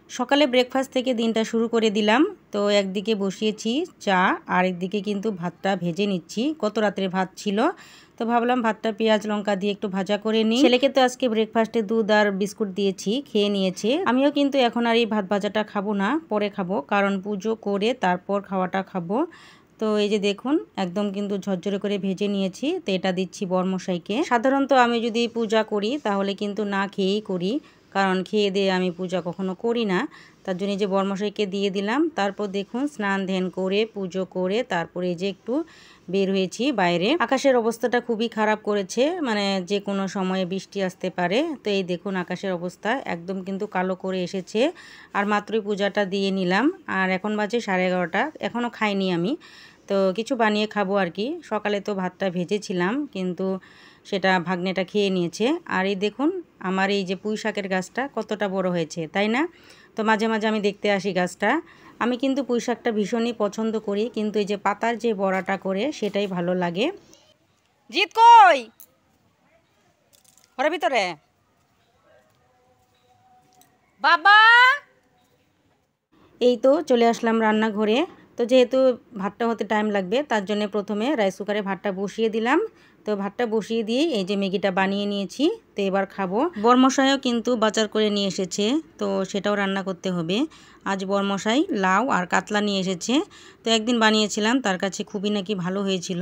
সকালে ব্রেকফাস্ট থেকে দিনটা শুরু করে দিলাম। তো একদিকে বসিয়েছি চা আর একদিকে কিন্তু ভাতটা ভেজে নিচ্ছি। কত রাতের ভাত ছিল, তো ভাবলাম ভাতটা পেঁয়াজ লঙ্কা দিয়ে একটু ভাজা করে নিই। ছেলেকে তো আজকে ব্রেকফাস্টে দুধ আর বিস্কুট দিয়েছি, খেয়ে নিয়েছে। আমিও কিন্তু এখন আর এই ভাত ভাজাটা খাবো না, পরে খাবো, কারণ পুজো করে তারপর খাওয়াটা খাবো। তো এই যে দেখুন একদম কিন্তু ঝরঝরে করে ভেজে নিয়েছি। তো এটা দিচ্ছি বরমশাইকে। সাধারণত আমি যদি পূজা করি তাহলে কিন্তু না খেয়েই করি, কারণ খেয়ে দিয়ে আমি পূজা কখনো করি না। তার জন্য যে বরমশাইকে দিয়ে দিলাম। তারপর দেখুন স্নান ধ্যান করে পুজো করে তারপরে যে একটু বের হয়েছি বাইরে। আকাশের অবস্থাটা খুবই খারাপ করেছে, মানে যে কোনো সময়ে বৃষ্টি আসতে পারে। তো এই দেখুন আকাশের অবস্থা একদম কিন্তু কালো করে এসেছে। আর মাত্রই পূজাটা দিয়ে নিলাম। আর এখন বাজে 11:30, এখনও খাইনি আমি। তো কিছু বানিয়ে খাবো আর কি। সকালে তো ভাতটা ভেজেছিলাম, কিন্তু সেটা ভাগ্নেটা খেয়ে নিয়েছে। আর এই দেখুন আমার এই যে পুঁই শাকের গাছটা কতটা বড় হয়েছে, তাই না? তো মাঝে মাঝে আমি দেখতে আসি গাছটা। আমি কিন্তু পুঁই শাকটা ভীষণই পছন্দ করি, কিন্তু এই যে পাতার যে বড়াটা করে সেটাই ভালো লাগে। জিত কই ঘরের ভিতরে বাবা। এই তো চলে আসলাম রান্নাঘরে। তো যেহেতু ভাতটা হতে টাইম লাগবে, তার জন্য প্রথমে রাইস কুকারে ভাতটা বসিয়ে দিলাম। তো ভাতটা বসিয়ে দিয়ে এই যে ম্যাগিটা বানিয়ে নিয়েছি। তো এবার খাবো। বরমশাইও কিন্তু বাজার করে নিয়ে এসেছে, তো সেটাও রান্না করতে হবে। আজ বরমশাই লাউ আর কাতলা নিয়ে এসেছে। তো একদিন বানিয়েছিলাম, তার কাছে খুবই নাকি ভালো হয়েছিল।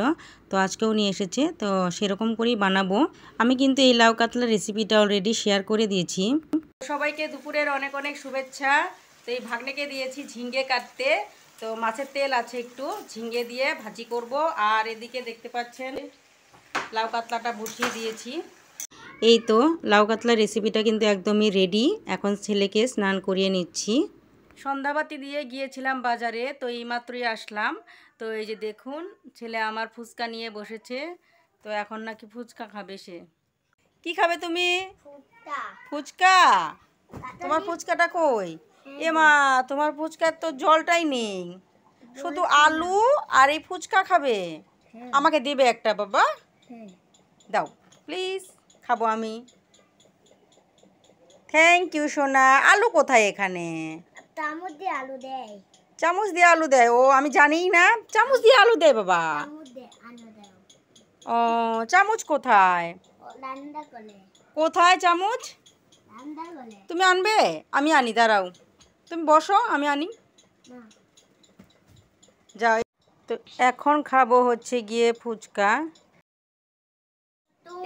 তো আজকেও নিয়ে এসেছে, তো সেরকম করেই বানাবো। আমি কিন্তু এই লাউ কাতলার রেসিপিটা অলরেডি শেয়ার করে দিয়েছি। সবাইকে দুপুরের অনেক অনেক শুভেচ্ছা। তো এই ভাগ্নেকে দিয়েছি ঝিঙ্গে কাটতে। তো মাছের তেল আছে একটু, ঝিঙ্গে দিয়ে ভাজি করব। আর এদিকে দেখতে পাচ্ছেন লাউ কাতলাটা বসিয়ে দিয়েছি। এই তো লাউ কাতলার রেসিপিটা কিন্তু একদমই রেডি। এখন ছেলেকে স্নান করিয়ে নিচ্ছি। সন্ধ্যাবাতি দিয়ে গিয়েছিলাম বাজারে, তো এইমাত্রই আসলাম। তো এই যে দেখুন ছেলে আমার ফুচকা নিয়ে বসেছে। তো এখন নাকি ফুচকা খাবে সে। কি খাবে তুমি? ফুচকা। তোমার ফুচকাটা কই? এ মা, তোমার ফুচকার তো জলটাই নেই, শুধু আলু আর এই ফুচকা খাবে? আমাকে দিবে একটা বাবা? দাও প্লিজ, খাবো আমি। থ্যাংক ইউ সোনা। আলু কোথায় এখানে? চামচ দিয়ে আলু দেয়। চামচ দিয়ে আলু দেয়? ও আমি জানিই না চামচ দিয়ে আলু দেয় বাবা। ও চামচ কোথায়? কোথায় চামচ? তুমি আনবে? আমি আনি, দাঁড়াও, তুমি বসো আমি আনি। যাও। তো এখন খাবো হচ্ছে গিয়ে ফুচকা।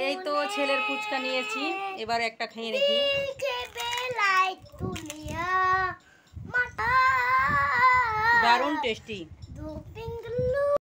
এই তো ছেলের ফুচকা নিয়েছি, এবার একটা খেয়ে দেখি। দারুণ টেস্টি।